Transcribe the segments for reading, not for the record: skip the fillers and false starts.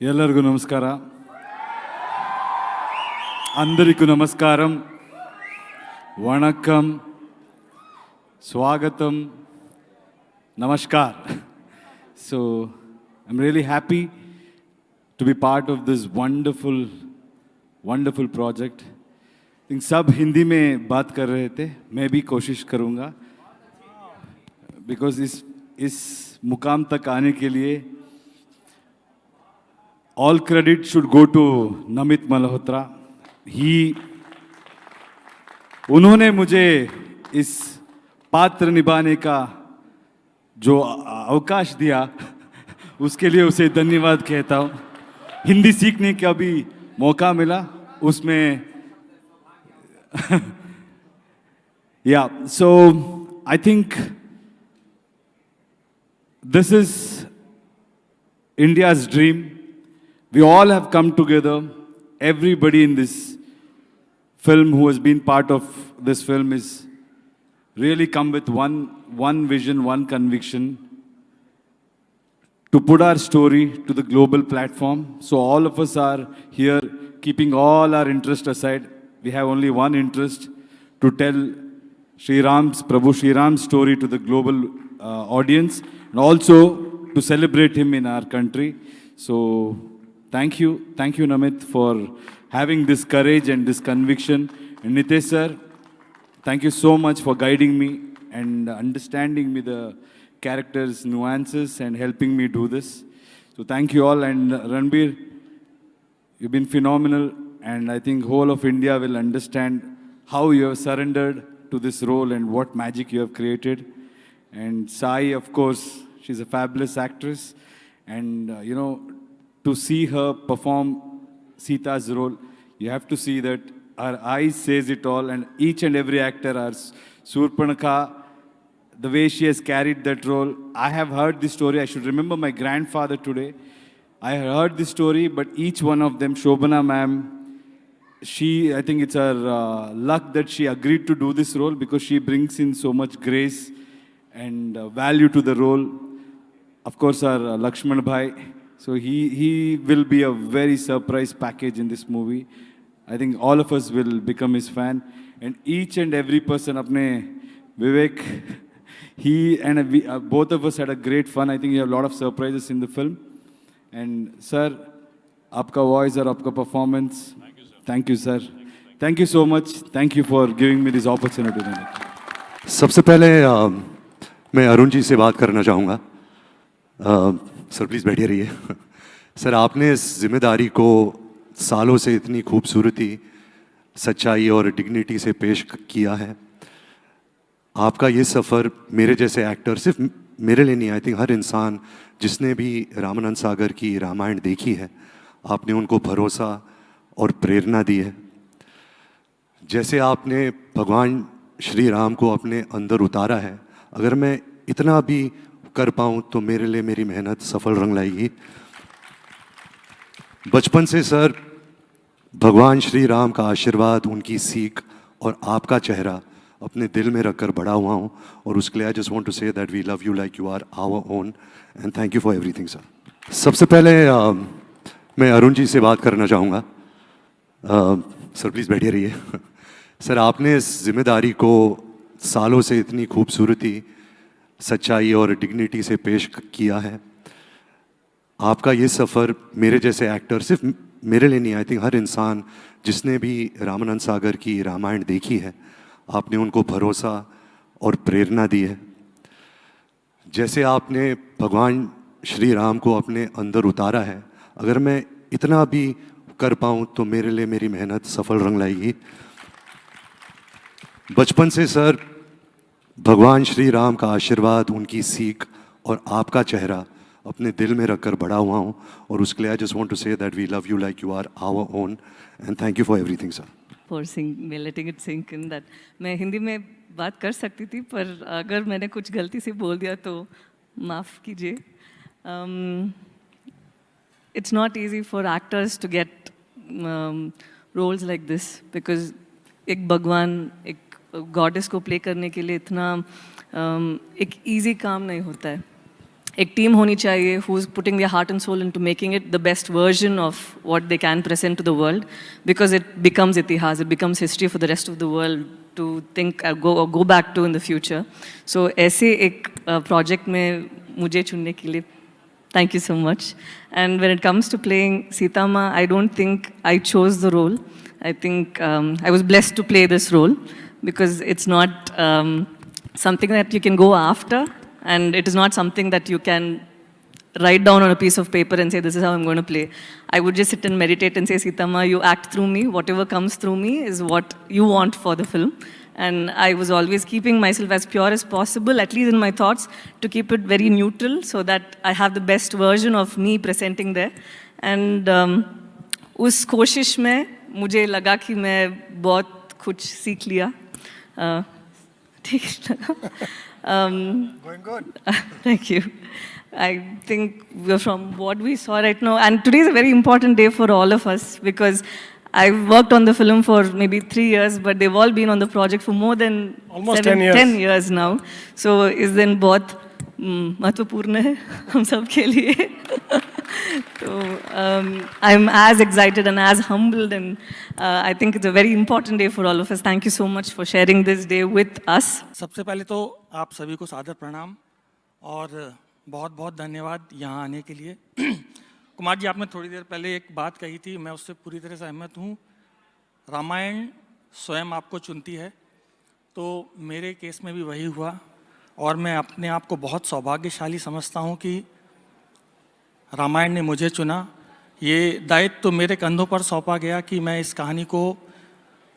ಎಲ್ಲರಿಗೂ ನಮಸ್ಕಾರ. అందరికీ నమస్కారం, వణకం, స్వాగతం, namaskar. So I'm really happy to be part of this wonderful project. I think सब हिंदी में बात कर रहे थे, मैं भी कोशिश करूँगा because इस मुकाम तक आने के लिए all credit should go to Namit Malhotra. उन्होंने मुझे इस पात्र निभाने का जो अवकाश दिया उसके लिए उसे धन्यवाद कहता हूँ. हिंदी सीखने का भी मौका मिला उसमें. Yeah, so I think this is India's dream. We all have come together. Everybody in this film who has been part of this film is really come with one vision, one conviction to put our story to the global platform. So all of us are here keeping all our interest aside. We have only one interest, to tell Prabhu Sri Ram's story to the global audience, and also to celebrate him in our country. So thank you Namit for having this courage and this conviction. And Nitesh sir, thank you so much for guiding me and understanding me the characters' nuances and helping me do this. So thank you all. And Ranbir, you've been phenomenal, and I think whole of India will understand how you have surrendered to this role and what magic you have created. And Sai, of course, she's a fabulous actress, and to see her perform Sita's role, you have to see that her eyes says it all, and each and every actor, our Surpanakha, the way she has carried that role. I have heard this story. I should remember my grandfather today. I heard this story, but each one of them, Shobana ma'am, I think it's her luck that she agreed to do this role, because she brings in so much grace and value to the role. Of course, our Lakshman Bhai. So he will be a very surprise package in this movie. I think all of us will become his fan. And each and every person, apne Vivek, he and both of us had a great fun. I think you have a lot of surprises in the film. And sir, aapka voice or aapka performance. Thank you sir. Thank you so much. Thank you for giving me this opportunity. सबसे पहले मैं अरुण जी से बात करना चाहूँगा. Sir please बैठिए रहिए. Sir, आपने इस जिम्मेदारी को सालों से इतनी खूबसूरती, सच्चाई और डिग्निटी से पेश किया है. आपका ये सफ़र मेरे जैसे एक्टर, सिर्फ मेरे लिए नहीं, आई थिंक हर इंसान जिसने भी रामानंद सागर की रामायण देखी है, आपने उनको भरोसा और प्रेरणा दी है. जैसे आपने भगवान श्री राम को अपने अंदर उतारा है, अगर मैं इतना भी कर पाऊँ तो मेरे लिए मेरी मेहनत सफल रंग लाएगी. बचपन से सर भगवान श्री राम का आशीर्वाद, उनकी सीख और आपका चेहरा अपने दिल में रखकर बड़ा हुआ हूँ, और उसके लिए I just want to say that we love you like you are our own, and thank you for everything sir. सबसे पहले मैं अरुण जी से बात करना चाहूँगा. सर प्लीज़ बैठिए रहिए. सर, आपने इस जिम्मेदारी को सालों से इतनी खूबसूरती, सच्चाई और डिग्निटी से पेश किया है. आपका ये सफ़र मेरे जैसे एक्टर, सिर्फ मेरे लिए नहीं, आई थिंक हर इंसान जिसने भी रामानंद सागर की रामायण देखी है, आपने उनको भरोसा और प्रेरणा दी है. जैसे आपने भगवान श्री राम को अपने अंदर उतारा है, अगर मैं इतना भी कर पाऊँ तो मेरे लिए मेरी मेहनत सफल रंग लाएगी. बचपन से सर भगवान श्री राम का आशीर्वाद, उनकी सीख और आपका चेहरा अपने दिल में रखकर बड़ा हुआ हूँ, और उसके लिए I just want to say that we love you like you are our own, and thank you for everything sir. For letting it sink in that मैं हिंदी में बात कर सकती थी, पर अगर मैंने कुछ गलती से बोल दिया तो माफ़ कीजिए. It's not easy for actors to get roles like this, because एक भगवान, एक गॉडेस को प्ले करने के लिए इतना एक इजी काम नहीं होता है. एक टीम होनी चाहिए who is putting their heart and soul into making it the best version of what they can present to the world, because it becomes itihas, it becomes history for the rest of the world to think go back to in the future. So ऐसे एक project में मुझे चुनने के लिए thank you so much. And when it comes to playing Sita Ma, I don't think I chose the role. I think I was blessed to play this role because it's not something that you can go after. And it is not something that you can write down on a piece of paper and say, this is how I'm going to play. I would just sit and meditate and say, Sita Ma, you act through me. Whatever comes through me is what you want for the film. And I was always keeping myself as pure as possible, at least in my thoughts, to keep it very neutral so that I have the best version of me presenting there. And उस कोशिश में मुझे लगा कि मैं बहुत कुछ सीख लिया. ठीक लगा. Going good. Thank you. I think from what we saw right now, and today is a very important day for all of us because I've worked on the film for maybe 3 years, but they've all been on the project for more than Almost 10 years. 10 years now. So इस दिन बहुत महत्वपूर्ण है हम सब के लिए. So I'm as excited and as humbled, and I think it's a very important day for all of us. Thank you so much for sharing this day with us. सबसे पहले तो आप सभी को सादर प्रणाम और बहुत बहुत धन्यवाद यहाँ आने के लिए. कुमार जी, आपने थोड़ी देर पहले एक बात कही थी, मैं उससे पूरी तरह सहमत हूँ. रामायण स्वयं आपको चुनती है, तो मेरे केस में भी वही हुआ और मैं अपने आप को बहुत सौभाग्यशाली समझता हूँ कि रामायण ने मुझे चुना. ये दायित्व तो मेरे कंधों पर सौंपा गया कि मैं इस कहानी को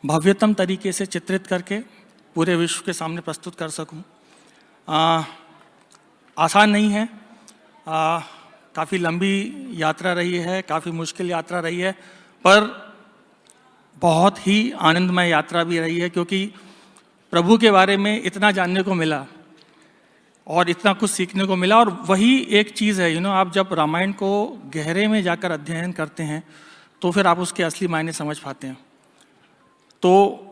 भव्यतम तरीके से चित्रित करके पूरे विश्व के सामने प्रस्तुत कर सकूं. आसान नहीं है, काफ़ी लंबी यात्रा रही है, काफ़ी मुश्किल यात्रा रही है, पर बहुत ही आनंदमय यात्रा भी रही है क्योंकि प्रभु के बारे में इतना जानने को मिला और इतना कुछ सीखने को मिला. और वही एक चीज़ है, आप जब रामायण को गहरे में जाकर अध्ययन करते हैं तो फिर आप उसके असली मायने समझ पाते हैं. तो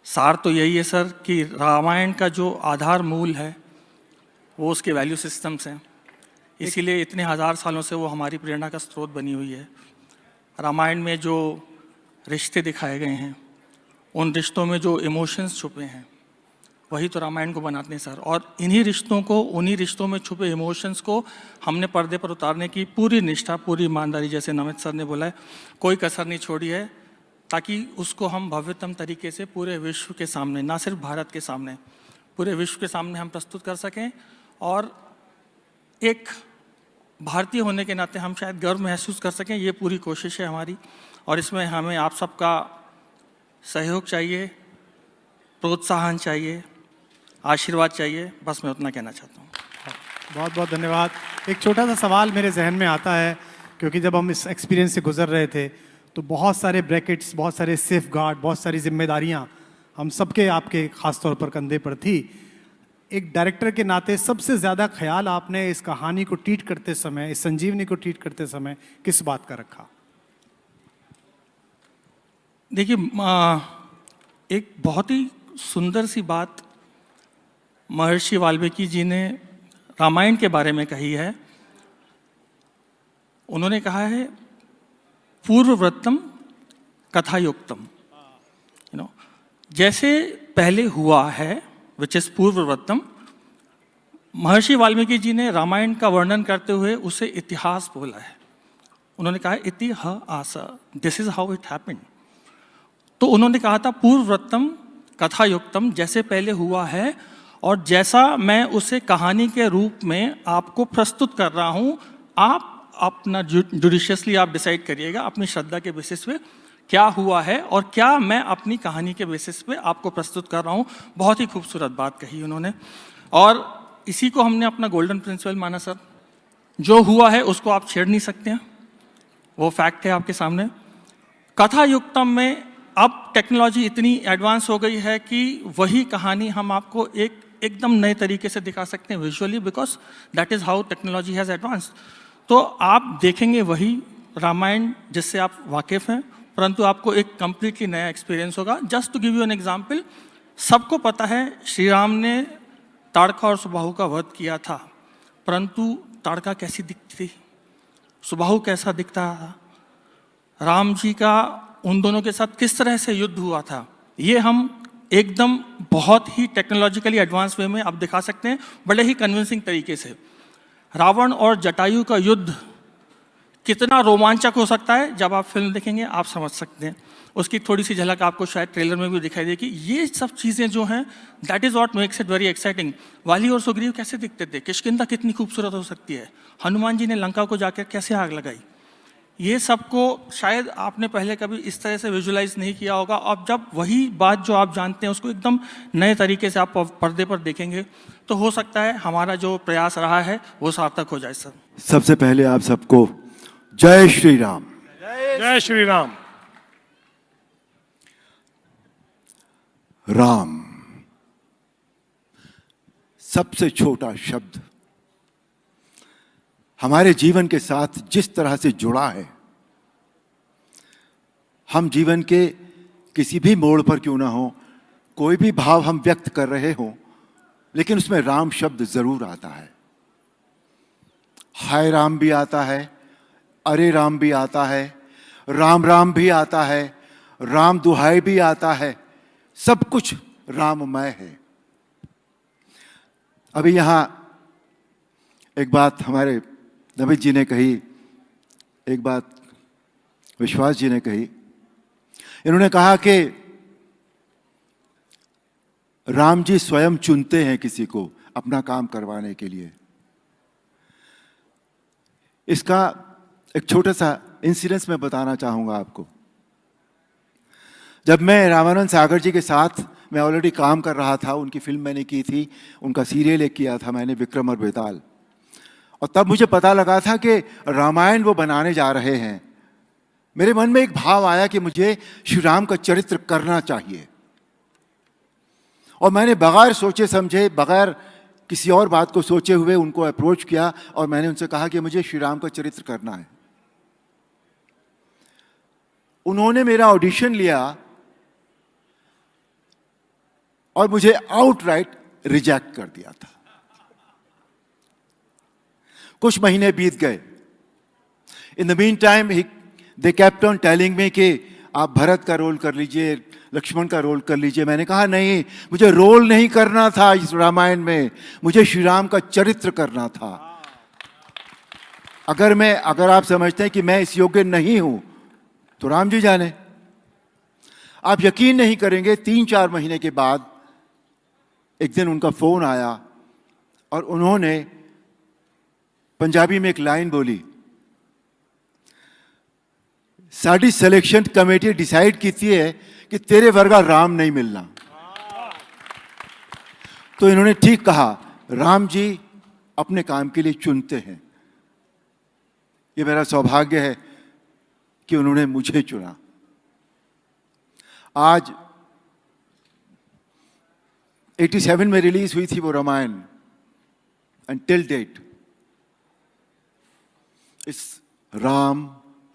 सार तो यही है सर कि रामायण का जो आधार मूल है वो उसके वैल्यू सिस्टम्स हैं, इसीलिए इतने हज़ार सालों से वो हमारी प्रेरणा का स्रोत बनी हुई है. रामायण में जो रिश्ते दिखाए गए हैं, उन रिश्तों में जो इमोशंस छुपे हैं, वही तो रामायण को बनाते हैं सर. और इन्हीं रिश्तों को, उन्हीं रिश्तों में छुपे इमोशंस को हमने पर्दे पर उतारने की पूरी निष्ठा, पूरी ईमानदारी, जैसे नमित सर ने बोला है, कोई कसर नहीं छोड़ी है, ताकि उसको हम भव्यतम तरीके से पूरे विश्व के सामने, ना सिर्फ भारत के सामने, पूरे विश्व के सामने हम प्रस्तुत कर सकें. और एक भारतीय होने के नाते हम शायद गर्व महसूस कर सकें. ये पूरी कोशिश है हमारी और इसमें हमें आप सबका सहयोग चाहिए, प्रोत्साहन चाहिए, आशीर्वाद चाहिए. बस मैं उतना कहना चाहता हूँ. बहुत बहुत धन्यवाद. एक छोटा सा सवाल मेरे जहन में आता है, क्योंकि जब हम इस एक्सपीरियंस से गुजर रहे थे तो बहुत सारे ब्रैकेट्स, बहुत सारे सेफ गार्ड, बहुत सारी जिम्मेदारियां हम सबके, आपके खास तौर पर कंधे पर थी. एक डायरेक्टर के नाते सबसे ज़्यादा ख्याल आपने इस कहानी को ट्रीट करते समय, इस संजीवनी को ट्रीट करते समय किस बात का रखा? देखिए, एक बहुत ही सुंदर सी बात महर्षि वाल्मीकि जी ने रामायण के बारे में कही है. उन्होंने कहा है पूर्वव्रतम कथायुक्तम. जैसे पहले हुआ है, विच इज पूर्वव्रतम. महर्षि वाल्मीकि जी ने रामायण का वर्णन करते हुए उसे इतिहास बोला है. उन्होंने कहा इतिहास, this is how it happened. तो उन्होंने कहा था पूर्वव्रतम कथायुक्तम, जैसे पहले हुआ है और जैसा मैं उसे कहानी के रूप में आपको प्रस्तुत कर रहा हूं, आप अपना जुडिशियसली आप डिसाइड करिएगा अपनी श्रद्धा के बेसिस पे क्या हुआ है और क्या मैं अपनी कहानी के बेसिस पे आपको प्रस्तुत कर रहा हूं. बहुत ही खूबसूरत बात कही उन्होंने और इसी को हमने अपना गोल्डन प्रिंसिपल माना सर. जो हुआ है उसको आप छेड़ नहीं सकते हैं, वो फैक्ट है आपके सामने. कथायुक्तम में अब टेक्नोलॉजी इतनी एडवांस हो गई है कि वही कहानी हम आपको एकदम नए तरीके से दिखा सकते हैं visually, because that is how technology has advanced. तो आप देखेंगे वही रामायण जिससे आप वाकिफ़ हैं, परंतु आपको एक कंप्लीटली नया एक्सपीरियंस होगा. Just to give you an example, सबको पता है श्री राम ने ताड़का और सुबाहु का वध किया था, परंतु ताड़का कैसी दिखती थी, सुबाहु कैसा दिखता था, राम जी का उन दोनों के साथ किस तरह से युद्ध हुआ था, ये हम एकदम बहुत ही टेक्नोलॉजिकली एडवांस वे में आप दिखा सकते हैं, बड़े ही कन्विंसिंग तरीके से। रावण और जटायु का युद्ध कितना रोमांचक हो सकता है, जब आप फिल्म देखेंगे आप समझ सकते हैं। उसकी थोड़ी सी झलक आपको शायद ट्रेलर में भी दिखाई देगी। ये सब चीज़ें जो हैं, that is what makes it very exciting. वाली और सुग्रीव कैसे दिखते थे, किष्किंधा कितनी खूबसूरत हो सकती है, हनुमान जी ने लंका को जाकर कैसे आग लगाई, ये सबको शायद आपने पहले कभी इस तरह से विजुलाइज नहीं किया होगा। अब जब वही बात जो आप जानते हैं उसको एकदम नए तरीके से आप पर्दे पर देखेंगे, तो हो सकता है हमारा जो प्रयास रहा है वो सार्थक हो जाए। सर, सबसे पहले आप सबको जय श्री राम। जय श्री राम। राम सबसे छोटा शब्द हमारे जीवन के साथ जिस तरह से जुड़ा है, हम जीवन के किसी भी मोड़ पर क्यों ना हो, कोई भी भाव हम व्यक्त कर रहे हो, लेकिन उसमें राम शब्द जरूर आता है। हाय राम भी आता है, अरे राम भी आता है, राम राम भी आता है, राम दुहाई भी आता है, सब कुछ राममय है। अभी यहां एक बात हमारे नमित जी ने कही, एक बात विश्वास जी ने कही। इन्होंने कहा कि राम जी स्वयं चुनते हैं किसी को अपना काम करवाने के लिए। इसका एक छोटा सा इंसिडेंस मैं बताना चाहूंगा आपको। जब मैं रामानंद सागर जी के साथ मैं ऑलरेडी काम कर रहा था, उनकी फिल्म मैंने की थी, उनका सीरियल एक किया था मैंने, विक्रम और बेताल, और तब मुझे पता लगा था कि रामायण वो बनाने जा रहे हैं। मेरे मन में एक भाव आया कि मुझे श्री राम का चरित्र करना चाहिए, और मैंने बगैर सोचे समझे, बगैर किसी और बात को सोचे हुए उनको अप्रोच किया और मैंने उनसे कहा कि मुझे श्री राम का चरित्र करना है। उन्होंने मेरा ऑडिशन लिया और मुझे आउटराइट रिजेक्ट कर दिया था। कुछ महीने बीत गए। In the mean time they kept on telling me कि आप भरत का रोल कर लीजिए, लक्ष्मण का रोल कर लीजिए। मैंने कहा नहीं, मुझे रोल नहीं करना था इस रामायण में, मुझे श्री राम का चरित्र करना था। अगर आप समझते हैं कि मैं इस योग्य नहीं हूं तो राम जी जाने। आप यकीन नहीं करेंगे, 3-4 महीने के बाद एक दिन उनका फोन आया और उन्होंने पंजाबी में एक लाइन बोली, साडी सिलेक्शन कमेटी डिसाइड कीती है कि तेरे वर्गा राम नहीं मिलना। तो इन्होंने ठीक कहा, राम जी अपने काम के लिए चुनते हैं। ये मेरा सौभाग्य है कि उन्होंने मुझे चुना। आज 87 में रिलीज हुई थी वो Ramayan, and till date it's Ram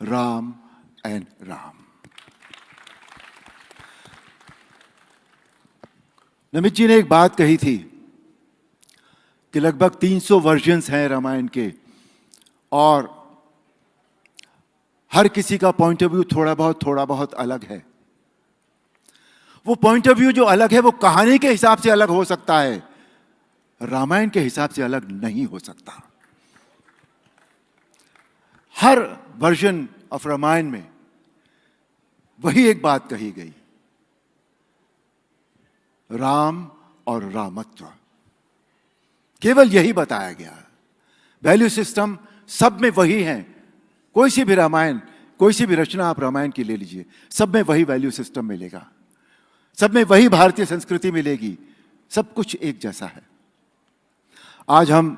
Ram and Ram. Namit ji ने एक बात कही थी कि लगभग 300 वर्जन्स हैं रामायण के, और हर किसी का पॉइंट ऑफ व्यू थोड़ा बहुत अलग है। वो पॉइंट ऑफ व्यू जो अलग है वो कहानी के हिसाब से अलग हो सकता है, रामायण के हिसाब से अलग नहीं हो सकता। हर वर्जन ऑफ रामायण में वही एक बात कही गई, राम और रामत्व, केवल यही बताया गया। वैल्यू सिस्टम सब में वही है। कोई सी भी रामायण, कोई सी भी रचना आप रामायण की ले लीजिए, सब में वही वैल्यू सिस्टम मिलेगा, सब में वही भारतीय संस्कृति मिलेगी, सब कुछ एक जैसा है। आज हम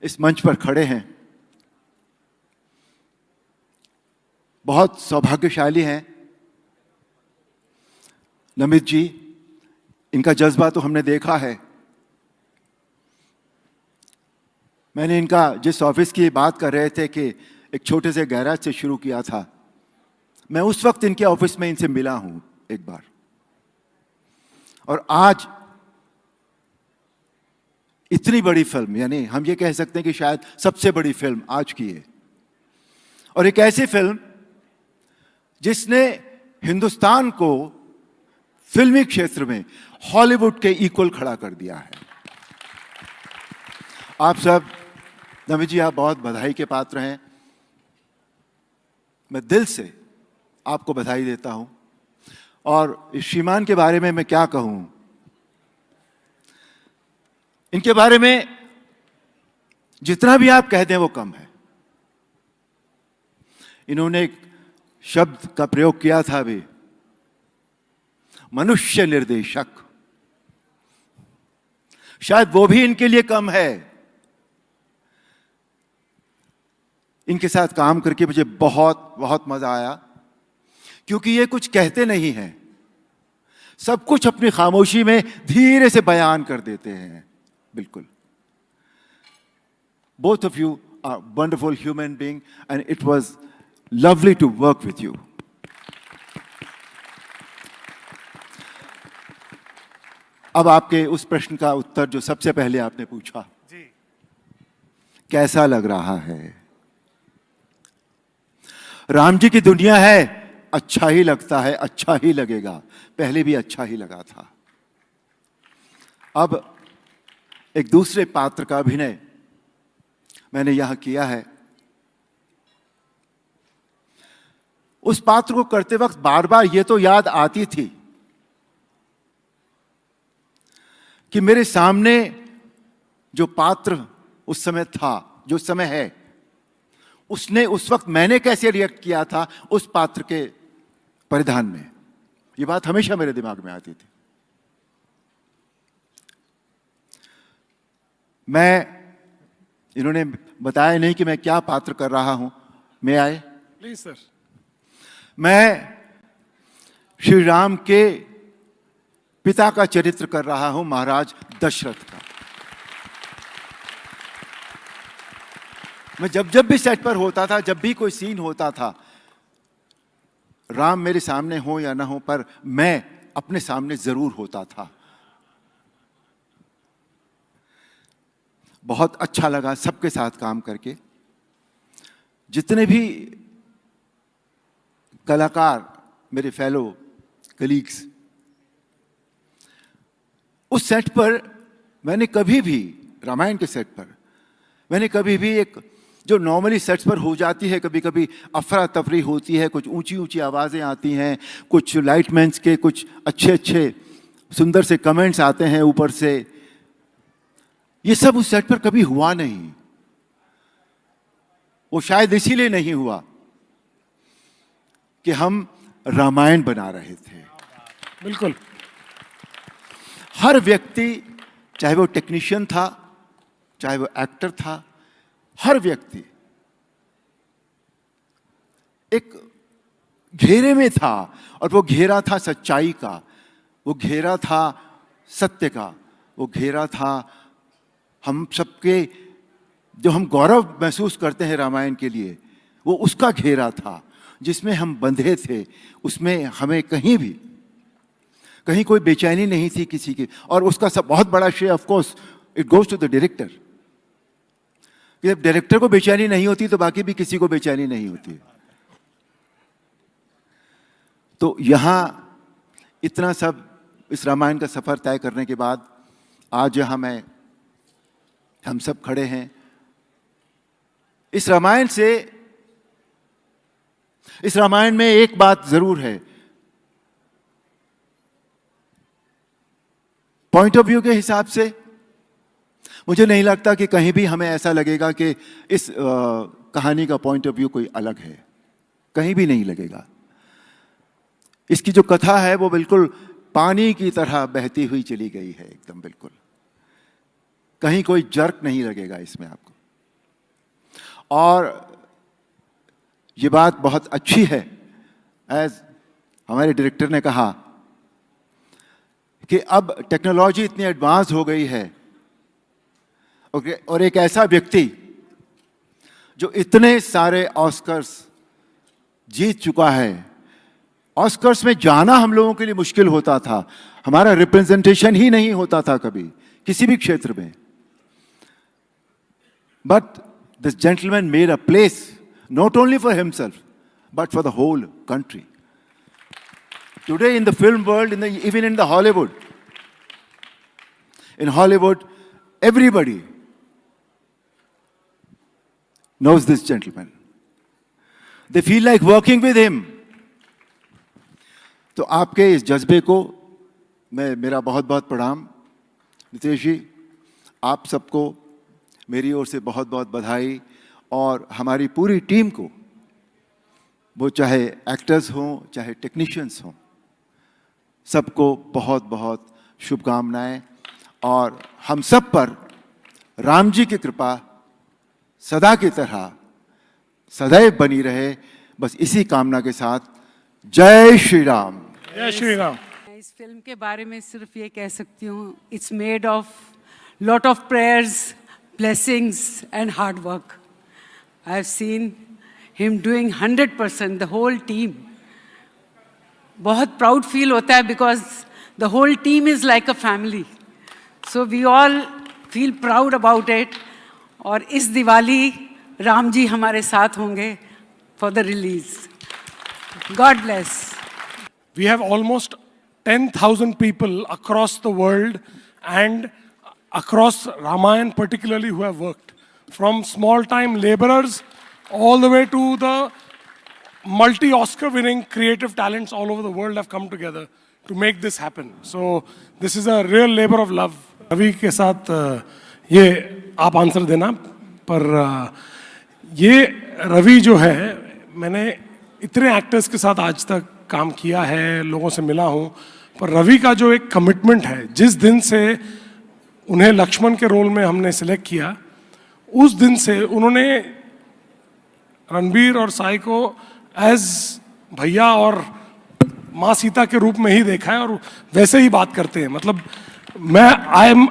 इस मंच पर खड़े हैं, बहुत सौभाग्यशाली हैं। नमित जी, इनका जज्बा तो हमने देखा है। मैंने इनका जिस ऑफिस की बात कर रहे थे कि एक छोटे से गैराज से शुरू किया था, मैं उस वक्त इनके ऑफिस में इनसे मिला हूं एक बार, और आज इतनी बड़ी फिल्म, यानी हम ये कह सकते हैं कि शायद सबसे बड़ी फिल्म आज की है, और एक ऐसी फिल्म जिसने हिंदुस्तान को फिल्मी क्षेत्र में हॉलीवुड के इक्वल खड़ा कर दिया है। आप सब, नमित जी, आप बहुत बधाई के पात्र हैं। मैं दिल से आपको बधाई देता हूं। और इस श्रीमान के बारे में मैं क्या कहूं, इनके बारे में जितना भी आप कह दें वो कम है। इन्होंने एक शब्द का प्रयोग किया था अभी, मनुष्य निर्देशक। शायद वो भी इनके लिए कम है। इनके साथ काम करके मुझे बहुत बहुत मजा आया, क्योंकि ये कुछ कहते नहीं हैं, सब कुछ अपनी खामोशी में धीरे से बयान कर देते हैं। बिल्कुल। Both of you are wonderful human being and it was lovely to work with you. अब आपके उस प्रश्न का उत्तर जो सबसे पहले आपने पूछा, जी, कैसा लग रहा है? राम जी की दुनिया है, अच्छा ही लगता है, अच्छा ही लगेगा। पहले भी अच्छा ही लगा था। अब एक दूसरे पात्र का अभिनय मैंने यहां किया है। उस पात्र को करते वक्त बार बार ये तो याद आती थी कि मेरे सामने जो पात्र उस समय था, जो समय है, उसने उस वक्त मैंने कैसे रिएक्ट किया था उस पात्र के परिधान में। ये बात हमेशा मेरे दिमाग में आती थी। इन्होंने बताया नहीं कि मैं क्या पात्र कर रहा हूं। मैं आए प्लीज सर। मैं श्री राम के पिता का चरित्र कर रहा हूं, महाराज दशरथ का। मैं जब जब भी सेट पर होता था, जब भी कोई सीन होता था, राम मेरे सामने हो या ना हो, पर मैं अपने सामने जरूर होता था। बहुत अच्छा लगा सबके साथ काम करके। जितने भी कलाकार, मेरे फेलो कलीग्स, उस सेट पर मैंने कभी भी, रामायण के सेट पर मैंने कभी भी, एक जो नॉर्मली सेट्स पर हो जाती है, कभी कभी अफरा तफरी होती है, कुछ ऊंची ऊंची आवाज़ें आती हैं, कुछ लाइटमैन्स के कुछ अच्छे अच्छे सुंदर से कमेंट्स आते हैं ऊपर से, ये सब उस सेट पर कभी हुआ नहीं। वो शायद इसीलिए नहीं हुआ कि हम रामायण बना रहे थे। बिल्कुल। हर व्यक्ति, चाहे वो टेक्नीशियन था, चाहे वो एक्टर था, हर व्यक्ति एक घेरे में था, और वो घेरा था सच्चाई का, वो घेरा था सत्य का, वो घेरा था हम सबके, जो हम गौरव महसूस करते हैं रामायण के लिए, वो उसका घेरा था जिसमें हम बंधे थे। उसमें हमें कहीं कोई बेचैनी नहीं थी किसी की। और उसका सब बहुत बड़ा श्रेय of course it goes to the director. जब डायरेक्टर को बेचैनी नहीं होती तो बाकी भी किसी को बेचैनी नहीं होती। तो यहां इतना सब इस रामायण का सफर तय करने के बाद आज यहां हम सब खड़े हैं। इस रामायण में एक बात जरूर है, पॉइंट ऑफ व्यू के हिसाब से मुझे नहीं लगता कि कहीं भी हमें ऐसा लगेगा कि इस कहानी का पॉइंट ऑफ व्यू कोई अलग है, कहीं भी नहीं लगेगा। इसकी जो कथा है वो बिल्कुल पानी की तरह बहती हुई चली गई है, एकदम बिल्कुल, कहीं कोई जर्क नहीं लगेगा इसमें आपको। और ये बात बहुत अच्छी है, एज हमारे डायरेक्टर ने कहा कि अब टेक्नोलॉजी इतनी एडवांस हो गई है, और एक ऐसा व्यक्ति जो इतने सारे ऑस्कर्स जीत चुका है। ऑस्कर्स में जाना हम लोगों के लिए मुश्किल होता था, हमारा रिप्रेजेंटेशन ही नहीं होता था कभी किसी भी क्षेत्र में। But this gentleman made a place not only for himself, but for the whole country. Today in the film world, even in the Hollywood, everybody knows this gentleman. They feel like working with him. तो आपके इस जज्बे को मेरा बहुत बहुत प्रणाम। नितेश जी, आप सबको मेरी ओर से बहुत बहुत बधाई, और हमारी पूरी टीम को, वो चाहे एक्टर्स हों चाहे टेक्नीशियंस हों, सबको बहुत बहुत शुभकामनाएं। और हम सब पर राम जी की कृपा सदा की तरह सदैव बनी रहे, बस इसी कामना के साथ जय श्री राम। जय श्री राम। मैं इस फिल्म के बारे में सिर्फ ये कह सकती हूँ, it's made of lot of prayers, blessings and hard work. I have seen him doing 100%, the whole team. बहुत प्राउड फील होता है because the whole team is like a family, so we all feel proud about it. और इस दिवाली राम जी हमारे साथ होंगे for the release. God bless. We have almost 10,000 people across the world and across Ramayan particularly who have worked. From small-time laborers all the way to the multi-Oscar winning creative talents all over the world have come together to make this happen. So this is a real labor of love. Ravi के साथ ये आप answer देना, पर ये रवि जो है, मैंने इतने एक्टर्स के साथ आज तक काम किया है, लोगों से मिला हूँ, पर रवि का जो एक कमिटमेंट है, जिस दिन से उन्हें लक्ष्मण के रोल में हमने सिलेक्ट किया, उस दिन से उन्होंने रणबीर और साई को एज भैया और माँ सीता के रूप में ही देखा है, और वैसे ही बात करते हैं। मतलब आई एम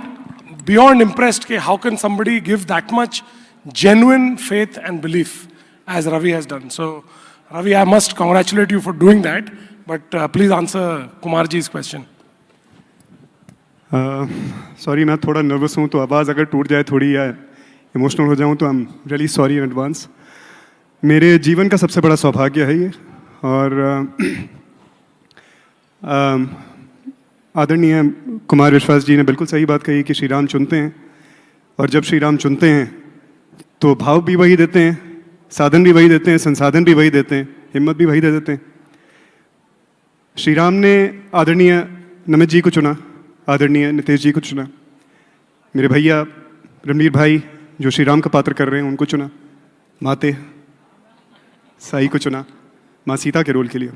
बियॉन्ड इम्प्रेस्ड कि how can somebody give that much genuine faith and belief as Ravi has done. So Ravi, I must congratulate you for doing that, but please answer Kumar ji's question. Sorry, मैं थोड़ा nervous हूँ, तो आवाज़ अगर टूट जाए थोड़ी या इमोशनल हो जाऊँ तो I am really sorry in advance. मेरे जीवन का सबसे बड़ा सौभाग्य है ये, और आदरणीय कुमार विश्वास जी ने बिल्कुल सही बात कही कि श्री राम चुनते हैं, और जब श्री राम चुनते हैं तो भाव भी वही देते हैं, साधन भी वही देते हैं, संसाधन भी वही देते हैं, हिम्मत भी वही दे देते हैं। श्री राम ने आदरणीय नमित जी को चुना, आदरणीय नितेश जी को चुना, मेरे भैया रणबीर भाई जो श्री राम का पात्र कर रहे हैं उनको चुना, माते साई को चुना माँ सीता के रोल के लिए।